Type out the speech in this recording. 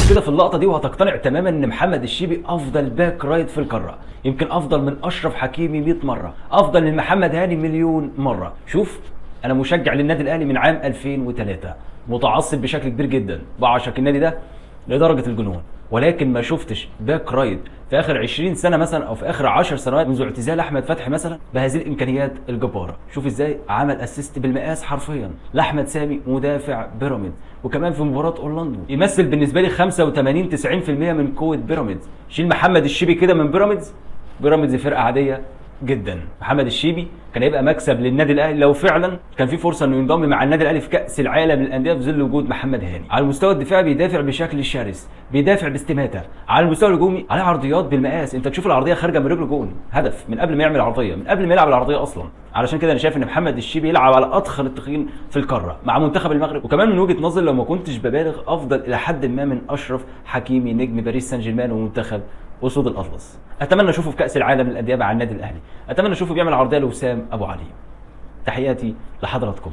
ركز كده في اللقطه دي وهتقتنع تماما ان محمد الشيبي افضل باك رايت في القاره، يمكن افضل من اشرف حكيمي 100 مره، افضل من محمد هاني مليون مره. شوف، انا مشجع للنادي الاهلي من عام 2003، متعصب بشكل كبير جدا، بعشق النادي ده لدرجه الجنون، ولكن ما شفتش باك رايت في اخر 20 سنه مثلا او في اخر 10 سنوات منذ اعتزال احمد فتحي مثلا بهذه الامكانيات الجباره. شوف ازاي عمل اسيست بالمقاس حرفيا لاحمد سامي مدافع بيراميدز، وكمان في مباراه اورلاندو يمثل بالنسبه لي 85 90% من قوه بيراميدز. شيل محمد الشيبي كده من بيراميدز، بيراميدز فرقه عاديه جدا. محمد الشيبي كان هيبقى مكسب للنادي الاهلي لو فعلا كان في فرصه انه ينضم مع النادي الاهلي في كاس العالم للانديه في ظل وجود محمد هاني. على المستوى الدفاعي بيدافع بشكل شرس، بيدافع باستماته. على المستوى الهجومي عليه عرضيات بالمقاس، انت تشوف العرضيه خارجه من رجله جون، هدف من قبل ما يعمل عرضيه، من قبل ما يلعب العرضيه اصلا. علشان كده انا شايف ان محمد الشيبي يلعب على اضخم التخين في القاره مع منتخب المغرب، وكمان من وجهه نظري لو ما كنتش ببالغ افضل الى حد ما من اشرف حكيمي نجم باريس سان جيرمان ومنتخب اسود الاطلس. اتمنى اشوفه في كاس العالم للانديه مع النادي الاهلي، اتمنى اشوفه بيعمل عرضيه لوسام ابو علي. تحياتي لحضراتكم.